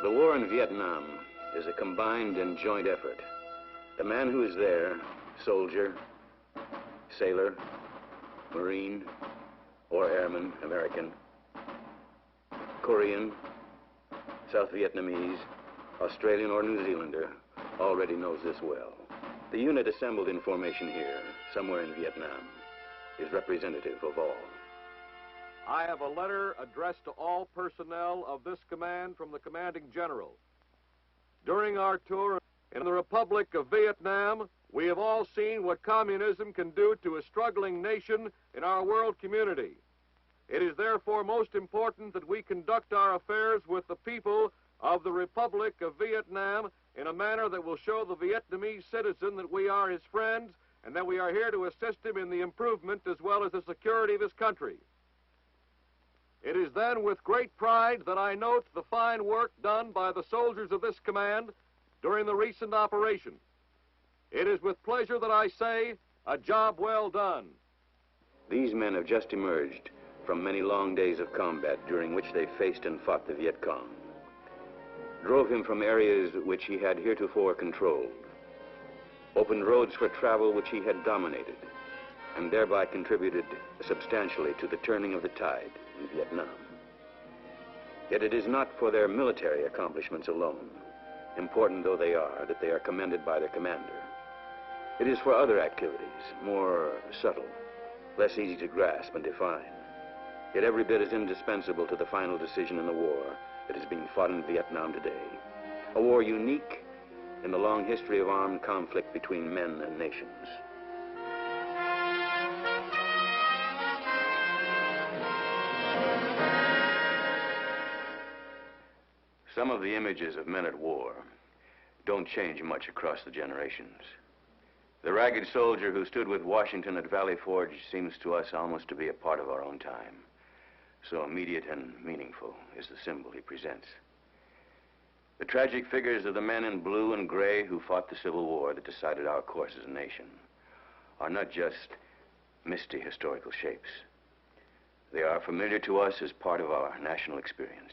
The war in Vietnam is a combined and joint effort. The man who is there, soldier, sailor, Marine, or airman, American, Korean, South Vietnamese, Australian or New Zealander, already knows this well. The unit assembled in formation here, somewhere in Vietnam, is representative of all. I have a letter addressed to all personnel of this command from the commanding general. During our tour in the Republic of Vietnam, we have all seen what communism can do to a struggling nation in our world community. It is therefore most important that we conduct our affairs with the people of the Republic of Vietnam in a manner that will show the Vietnamese citizen that we are his friends and that we are here to assist him in the improvement as well as the security of his country. It is then with great pride that I note the fine work done by the soldiers of this command during the recent operation. It is with pleasure that I say, a job well done. These men have just emerged from many long days of combat during which they faced and fought the Viet Cong, drove him from areas which he had heretofore controlled, opened roads for travel which he had dominated, and thereby contributed substantially to the turning of the tide in Vietnam. Yet it is not for their military accomplishments alone, important though they are, that they are commended by their commander. It is for other activities, more subtle, less easy to grasp and define, yet every bit as indispensable to the final decision in the war that is being fought in Vietnam today. A war unique in the long history of armed conflict between men and nations. Some of the images of men at war don't change much across the generations. The ragged soldier who stood with Washington at Valley Forge seems to us almost to be a part of our own time. So immediate and meaningful is the symbol he presents. The tragic figures of the men in blue and gray who fought the Civil War that decided our course as a nation are not just misty historical shapes. They are familiar to us as part of our national experience.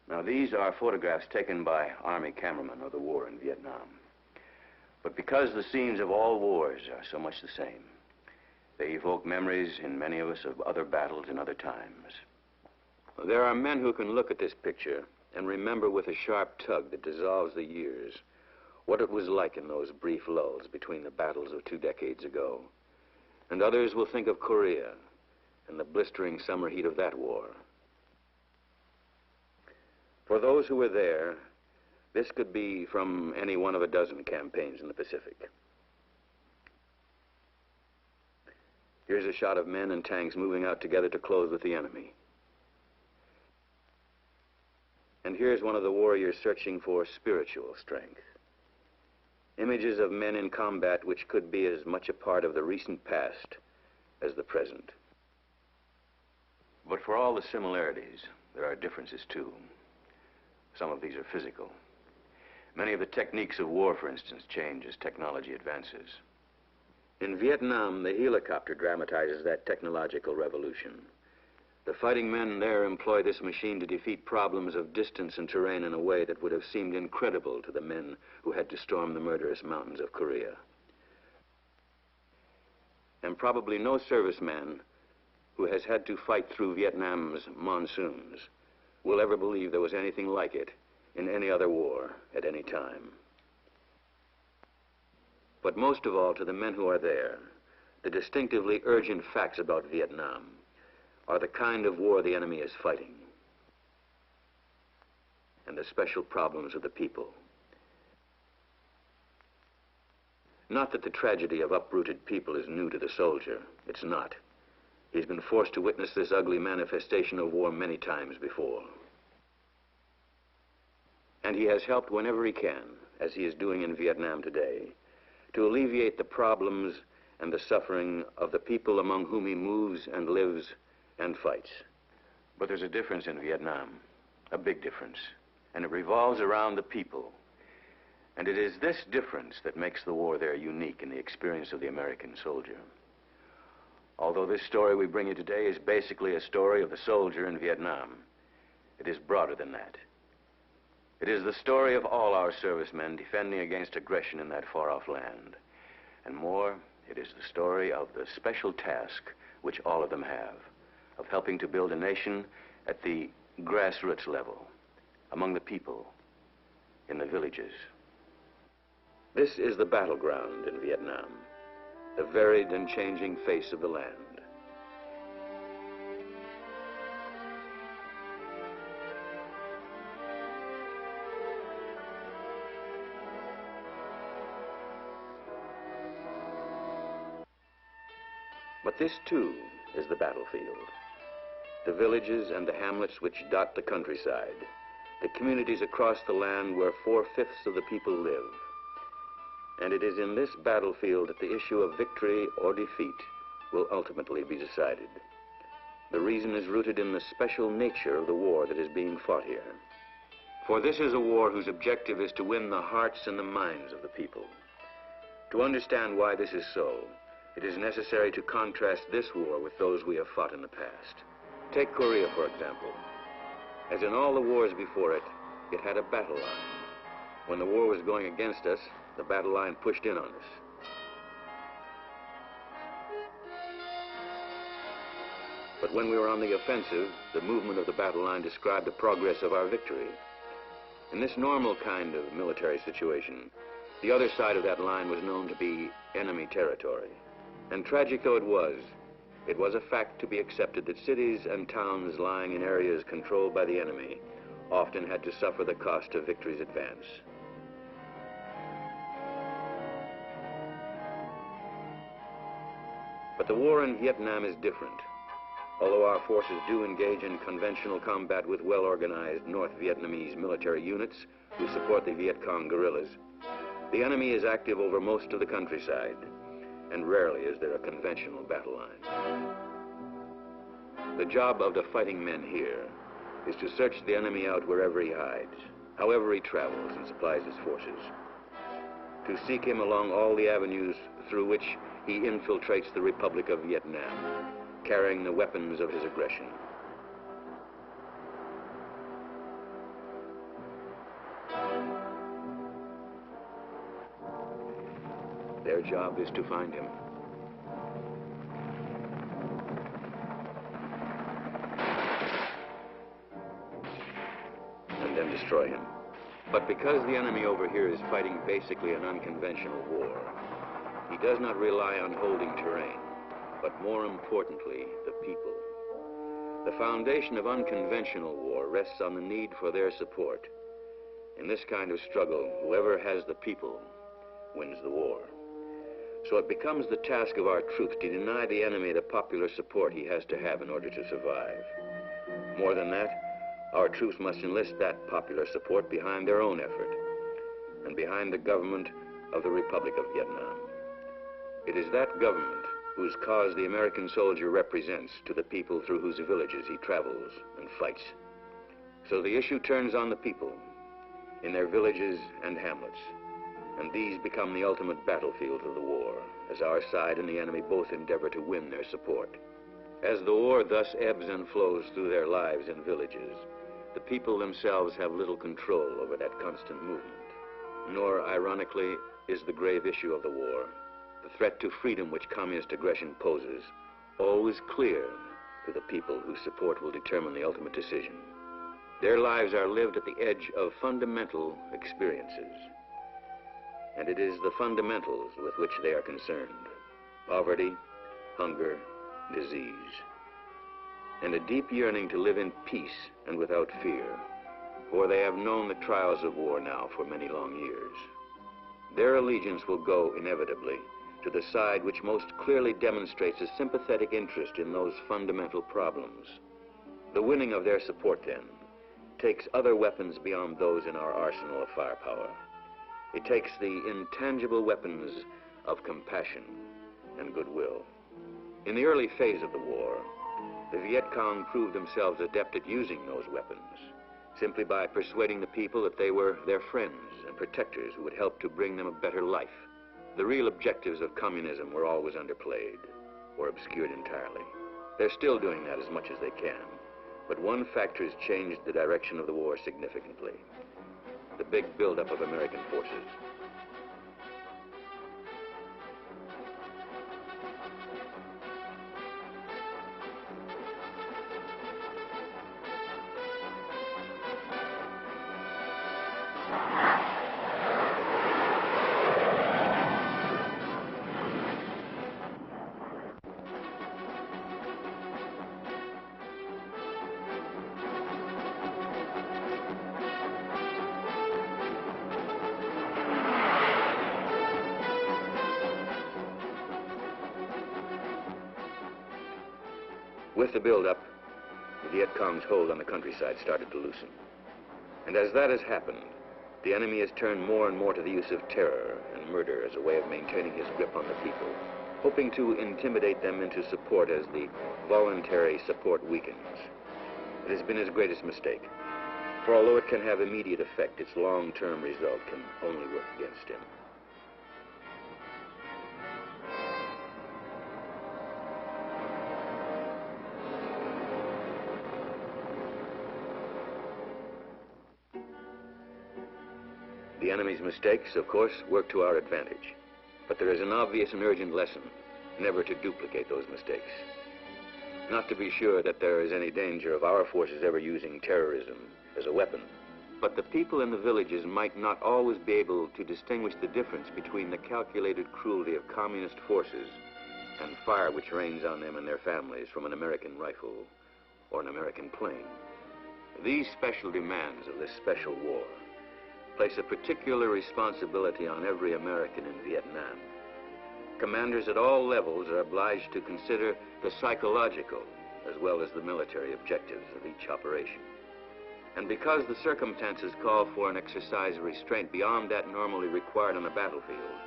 Now, these are photographs taken by Army cameramen of the war in Vietnam. But because the scenes of all wars are so much the same, they evoke memories in many of us of other battles in other times. There are men who can look at this picture and remember with a sharp tug that dissolves the years what it was like in those brief lulls between the battles of 2 decades ago. And others will think of Korea and the blistering summer heat of that war. For those who were there, this could be from any one of a dozen campaigns in the Pacific. Here's a shot of men and tanks moving out together to close with the enemy. And here's one of the warriors searching for spiritual strength. Images of men in combat which could be as much a part of the recent past as the present. But for all the similarities, there are differences too. Some of these are physical. Many of the techniques of war, for instance, change as technology advances. In Vietnam, the helicopter dramatizes that technological revolution. The fighting men there employ this machine to defeat problems of distance and terrain in a way that would have seemed incredible to the men who had to storm the murderous mountains of Korea. And probably no serviceman who has had to fight through Vietnam's monsoons will ever believe there was anything like it in any other war at any time. But most of all, to the men who are there, the distinctively urgent facts about Vietnam are the kind of war the enemy is fighting and the special problems of the people. Not that the tragedy of uprooted people is new to the soldier. It's not. He's been forced to witness this ugly manifestation of war many times before. And he has helped whenever he can, as he is doing in Vietnam today, to alleviate the problems and the suffering of the people among whom he moves and lives and fights. But there's a difference in Vietnam, a big difference, and it revolves around the people. And it is this difference that makes the war there unique in the experience of the American soldier. Although this story we bring you today is basically a story of the soldier in Vietnam, It is broader than that. It is the story of all our servicemen defending against aggression in that far-off land. And more, it is the story of the special task which all of them have, of helping to build a nation at the grassroots level, among the people, in the villages. This is the battleground in Vietnam, the varied and changing face of the land. But this, too, is the battlefield. The villages and the hamlets which dot the countryside, the communities across the land where 4/5 of the people live. And it is in this battlefield that the issue of victory or defeat will ultimately be decided. The reason is rooted in the special nature of the war that is being fought here. For this is a war whose objective is to win the hearts and the minds of the people. To understand why this is so, it is necessary to contrast this war with those we have fought in the past. Take Korea, for example. As in all the wars before it, it had a battle line. When the war was going against us, the battle line pushed in on us. But when we were on the offensive, the movement of the battle line described the progress of our victory. In this normal kind of military situation, the other side of that line was known to be enemy territory. And tragic though it was a fact to be accepted that cities and towns lying in areas controlled by the enemy often had to suffer the cost of victory's advance. But the war in Vietnam is different. Although our forces do engage in conventional combat with well-organized North Vietnamese military units who support the Viet Cong guerrillas, the enemy is active over most of the countryside, and rarely is there a conventional battle line. The job of the fighting men here is to search the enemy out wherever he hides, however he travels and supplies his forces, to seek him along all the avenues through which he infiltrates the Republic of Vietnam, carrying the weapons of his aggression. Their job is to find him. And then destroy him. But because the enemy over here is fighting basically an unconventional war, he does not rely on holding terrain, but more importantly, the people. The foundation of unconventional war rests on the need for their support. In this kind of struggle, whoever has the people wins the war. So it becomes the task of our troops to deny the enemy the popular support he has to have in order to survive. More than that, our troops must enlist that popular support behind their own effort and behind the government of the Republic of Vietnam. It is that government whose cause the American soldier represents to the people through whose villages he travels and fights. So the issue turns on the people in their villages and hamlets, and these become the ultimate battlefield of the war, as our side and the enemy both endeavor to win their support. As the war thus ebbs and flows through their lives in villages, the people themselves have little control over that constant movement. Nor, ironically, is the grave issue of the war, the threat to freedom which communist aggression poses, always clear to the people whose support will determine the ultimate decision. Their lives are lived at the edge of fundamental experiences. And it is the fundamentals with which they are concerned: poverty, hunger, disease, and a deep yearning to live in peace and without fear, for they have known the trials of war now for many long years. Their allegiance will go inevitably to the side which most clearly demonstrates a sympathetic interest in those fundamental problems. The winning of their support, then, takes other weapons beyond those in our arsenal of firepower. It takes the intangible weapons of compassion and goodwill. In the early phase of the war, the Viet Cong proved themselves adept at using those weapons, simply by persuading the people that they were their friends and protectors who would help to bring them a better life. The real objectives of communism were always underplayed or obscured entirely. They're still doing that as much as they can, But one factor has changed the direction of the war significantly: the big buildup of American forces. With the build-up, the Viet Cong's hold on the countryside started to loosen. And as that has happened, the enemy has turned more and more to the use of terror and murder as a way of maintaining his grip on the people, hoping to intimidate them into support as the voluntary support weakens. It has been his greatest mistake, for although it can have immediate effect, its long-term result can only work against him. The enemy's mistakes, of course, work to our advantage. But there is an obvious and urgent lesson: never to duplicate those mistakes. Not to be sure that there is any danger of our forces ever using terrorism as a weapon. But the people in the villages might not always be able to distinguish the difference between the calculated cruelty of communist forces and fire which rains on them and their families from an American rifle or an American plane. These special demands of this special war place a particular responsibility on every American in Vietnam. Commanders at all levels are obliged to consider the psychological as well as the military objectives of each operation. And because the circumstances call for an exercise of restraint beyond that normally required on a battlefield,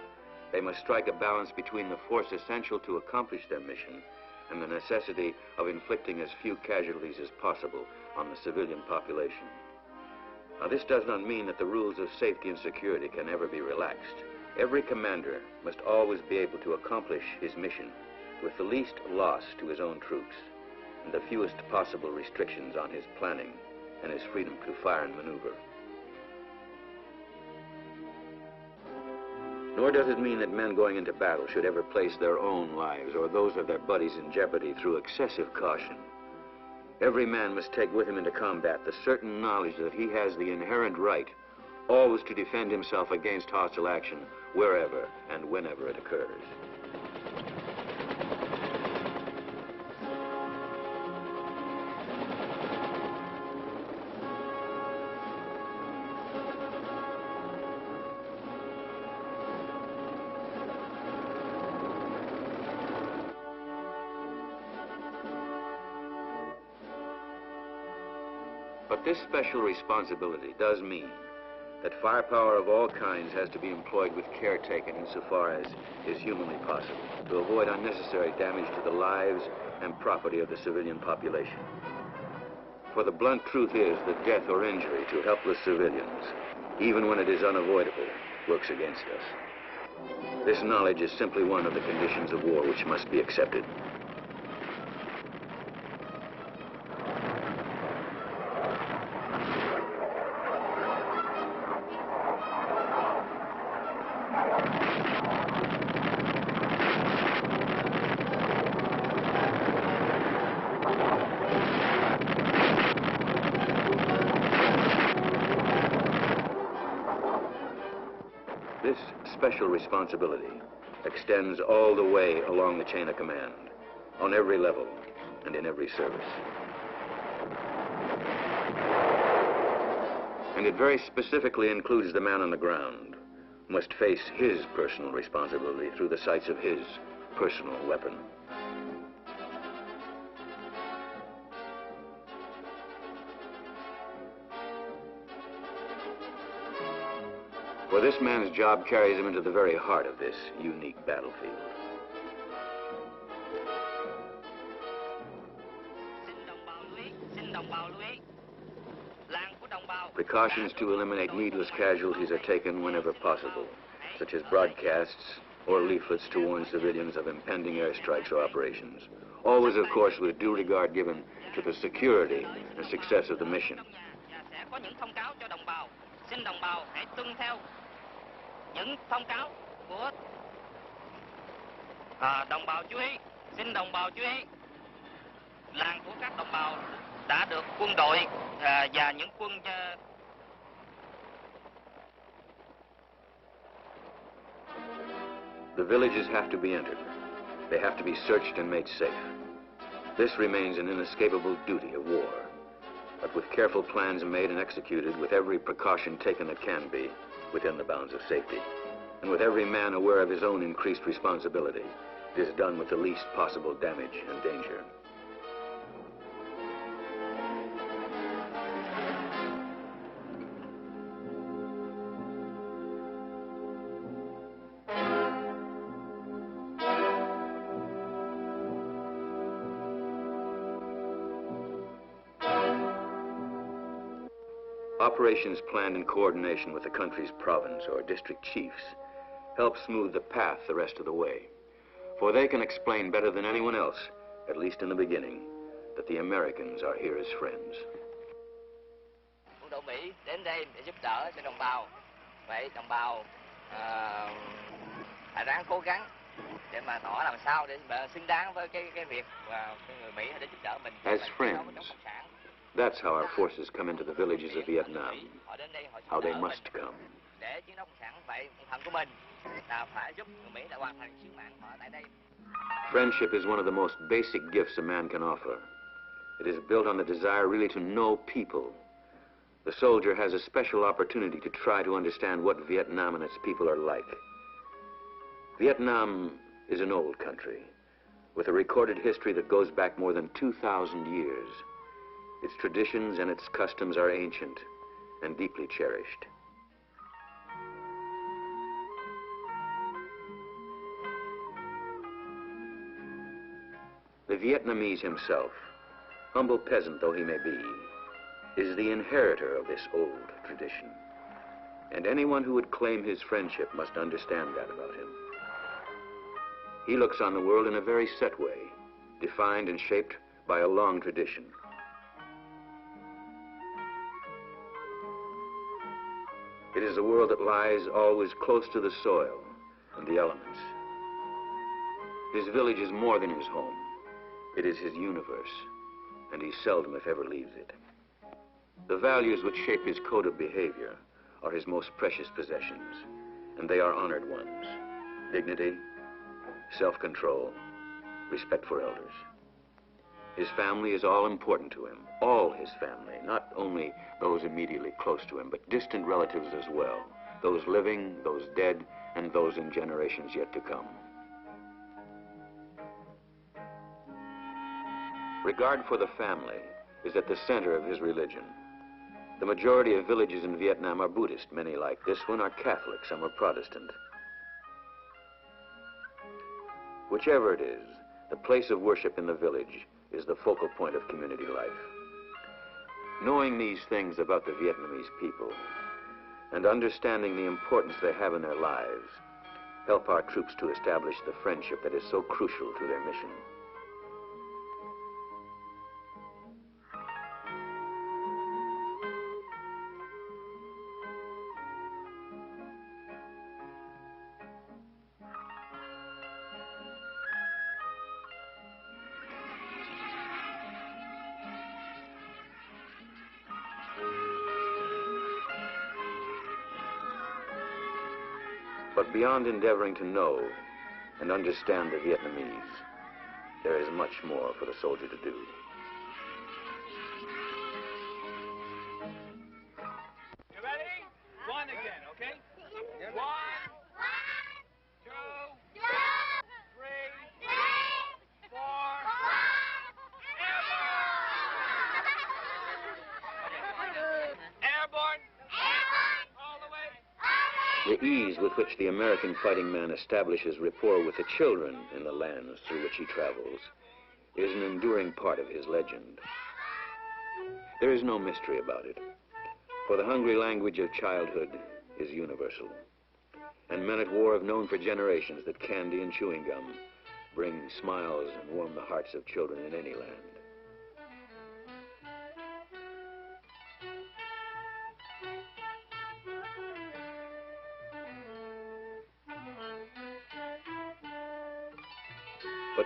they must strike a balance between the force essential to accomplish their mission and the necessity of inflicting as few casualties as possible on the civilian population. Now, this does not mean that the rules of safety and security can ever be relaxed. Every commander must always be able to accomplish his mission with the least loss to his own troops and the fewest possible restrictions on his planning and his freedom to fire and maneuver. Nor does it mean that men going into battle should ever place their own lives or those of their buddies in jeopardy through excessive caution. Every man must take with him into combat the certain knowledge that he has the inherent right always to defend himself against hostile action wherever and whenever it occurs. But this special responsibility does mean that firepower of all kinds has to be employed with care taken insofar as is humanly possible to avoid unnecessary damage to the lives and property of the civilian population. For the blunt truth is that death or injury to helpless civilians, even when it is unavoidable, works against us. This knowledge is simply one of the conditions of war which must be accepted. This special responsibility extends all the way along the chain of command, on every level and in every service. And it very specifically includes the man on the ground, who must face his personal responsibility through the sights of his personal weapon. For this man's job carries him into the very heart of this unique battlefield. Precautions to eliminate needless casualties are taken whenever possible, such as broadcasts or leaflets to warn civilians of impending airstrikes or operations. Always, of course, with due regard given to the security and success of the mission. Sẽ có những thông cáo cho đồng bào. Xin đồng bào hãy tuân theo những thông cáo của đồng bào chú ý. Xin đồng bào chú ý. Làng của các đồng bào đã được quân đội và những quân The villages have to be entered. They have to be searched and made safe. This remains an inescapable duty of war. But with careful plans made and executed, with every precaution taken that can be, within the bounds of safety, and with every man aware of his own increased responsibility, it is done with the least possible damage and danger. Operations planned in coordination with the country's province or district chiefs help smooth the path the rest of the way. For they can explain better than anyone else, at least in the beginning, that the Americans are here as friends. Quân đội Mỹ đến đây để giúp đỡ cho đồng bào. Vậy đồng bào phải ráng cố gắng để mà tỏ làm sao để xứng đáng với cái việc mà người Mỹ để giúp đỡ mình. As friends, that's how our forces come into the villages of Vietnam, how they must come. Để chiến đấu cộng sản vậy thần của mình là phải giúp người Mỹ đã hoàn thành sứ mạng họ tại đây. Friendship is one of the most basic gifts a man can offer. It is built on the desire really to know people. The soldier has a special opportunity to try to understand what Vietnam and its people are like. Vietnam is an old country with a recorded history that goes back more than 2,000 years. Its traditions and its customs are ancient and deeply cherished. The Vietnamese himself, humble peasant though he may be, is the inheritor of this old tradition. And anyone who would claim his friendship must understand that about him. He looks on the world in a very set way, defined and shaped by a long tradition. It is a world that lies always close to the soil and the elements. His village is more than his home. It is his universe, and he seldom, if ever, leaves it. The values which shape his code of behavior are his most precious possessions, and they are honored ones. Dignity, self-control, respect for elders. His family is all important to him, all his family, not only those immediately close to him, but distant relatives as well, those living, those dead, and those in generations yet to come. Regard for the family is at the center of his religion. The majority of villages in Vietnam are Buddhist. Many, like this one, are Catholic. Some are Protestant. Whichever it is, the place of worship in the village is the focal point of community life. Knowing these things about the Vietnamese people and understanding the importance they have in their lives help our troops to establish the friendship that is so crucial to their mission. But beyond endeavoring to know and understand the Vietnamese, there is much more for the soldier to do. You ready? One again, okay? One, two, three, four, airborne! All the way! The ease with which the American fighting man establishes rapport with the children in the lands through which he travels is an enduring part of his legend. There is no mystery about it, for the hungry language of childhood is universal, and men at war have known for generations that candy and chewing gum bring smiles and warm the hearts of children in any land.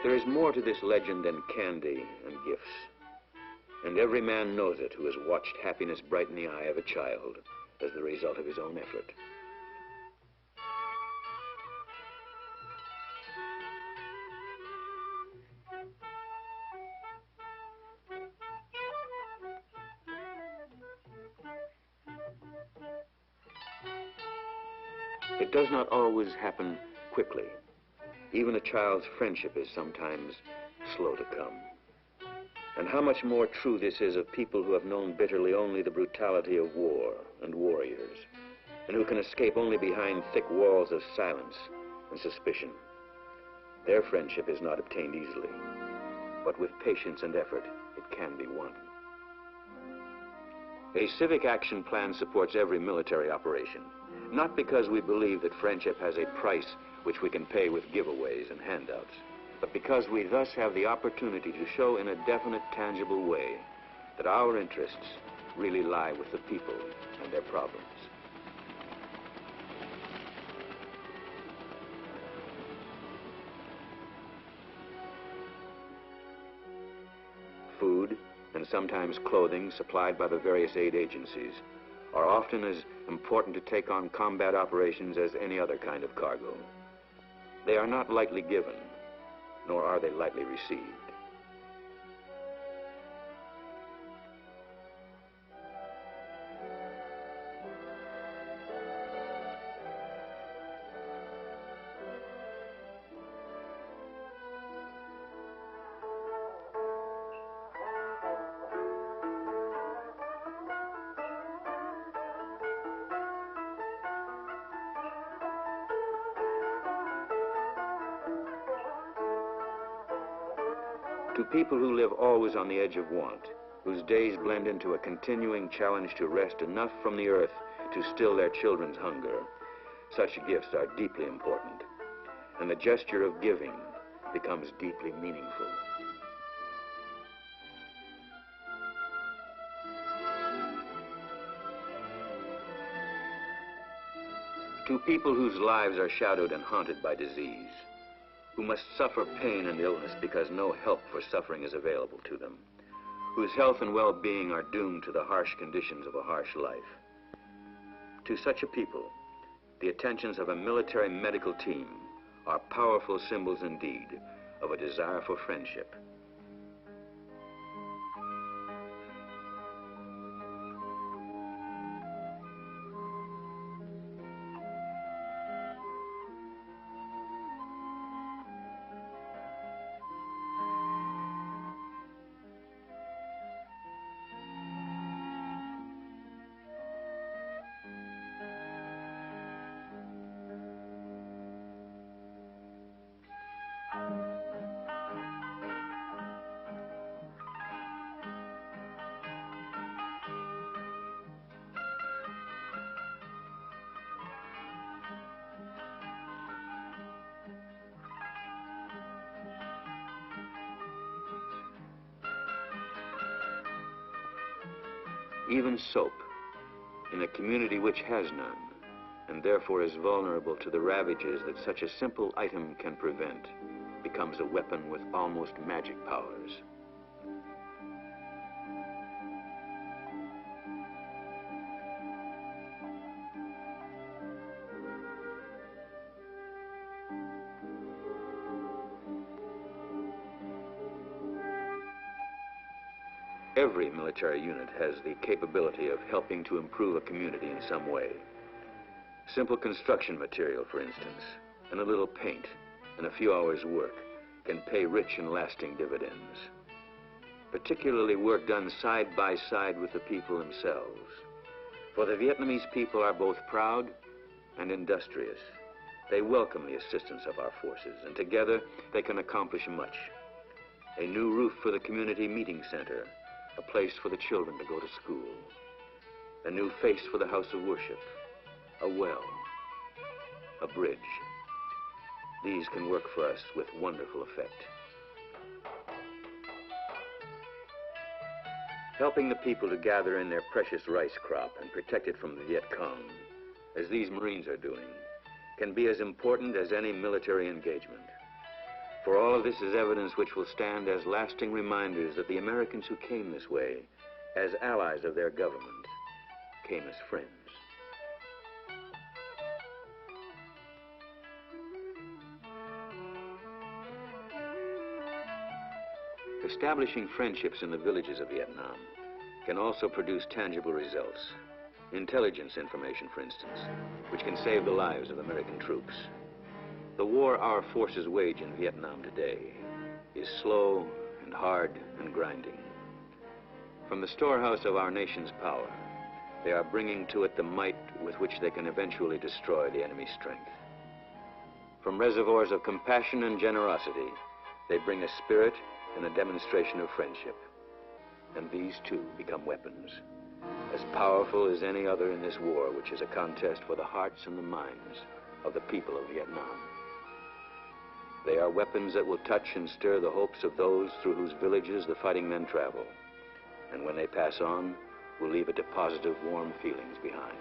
there is more to this legend than candy and gifts. And every man knows it who has watched happiness brighten the eye of a child as the result of his own effort. It does not always happen quickly. Even a child's friendship is sometimes slow to come. And how much more true this is of people who have known bitterly only the brutality of war and warriors, and who can escape only behind thick walls of silence and suspicion. Their friendship is not obtained easily, but with patience and effort, it can be won. A civic action plan supports every military operation, not because we believe that friendship has a price which we can pay with giveaways and handouts, but because we thus have the opportunity to show in a definite, tangible way that our interests really lie with the people and their problems. Food, and sometimes clothing supplied by the various aid agencies, are often as important to take on combat operations as any other kind of cargo. They are not lightly given, nor are they lightly received. To people who live always on the edge of want, whose days blend into a continuing challenge to wrest enough from the earth to still their children's hunger, such gifts are deeply important, and the gesture of giving becomes deeply meaningful. To people whose lives are shadowed and haunted by disease, who must suffer pain and illness because no help for suffering is available to them, whose health and well-being are doomed to the harsh conditions of a harsh life. To such a people, the attentions of a military medical team are powerful symbols indeed of a desire for friendship. Even soap, in a community which has none, and therefore is vulnerable to the ravages that such a simple item can prevent, becomes a weapon with almost magic powers. Every military unit has the capability of helping to improve a community in some way. Simple construction material, for instance, and a little paint and a few hours' work can pay rich and lasting dividends. Particularly work done side by side with the people themselves. For the Vietnamese people are both proud and industrious. They welcome the assistance of our forces, and together they can accomplish much. A new roof for the community meeting center, a place for the children to go to school, a new face for the house of worship, a well, a bridge. These can work for us with wonderful effect. Helping the people to gather in their precious rice crop and protect it from the Viet Cong, as these Marines are doing, can be as important as any military engagement. For all of this is evidence which will stand as lasting reminders that the Americans who came this way, as allies of their government, came as friends. Establishing friendships in the villages of Vietnam can also produce tangible results. Intelligence information, for instance, which can save the lives of American troops. The war our forces wage in Vietnam today is slow and hard and grinding. From the storehouse of our nation's power, they are bringing to it the might with which they can eventually destroy the enemy's strength. From reservoirs of compassion and generosity, they bring a spirit and a demonstration of friendship. And these too become weapons, as powerful as any other in this war, which is a contest for the hearts and the minds of the people of Vietnam. They are weapons that will touch and stir the hopes of those through whose villages the fighting men travel, and when they pass on, will leave a deposit of warm feelings behind.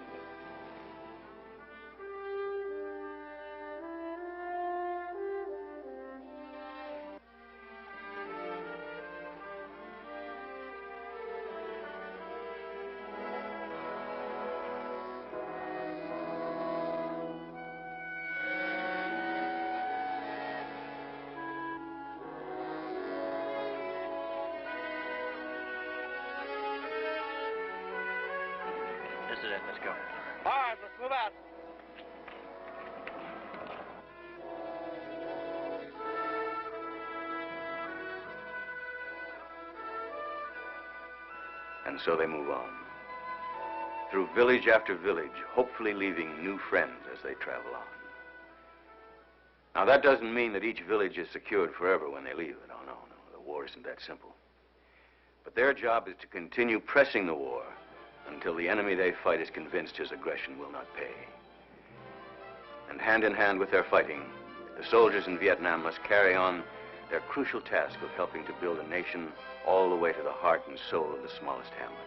This is it. Let's go. All right, let's move out. And so they move on, through village after village, hopefully leaving new friends as they travel on. Now, that doesn't mean that each village is secured forever when they leave it. Oh, no, no, the war isn't that simple. But their job is to continue pressing the war until the enemy they fight is convinced his aggression will not pay. And hand in hand with their fighting, the soldiers in Vietnam must carry on their crucial task of helping to build a nation all the way to the heart and soul of the smallest hamlet.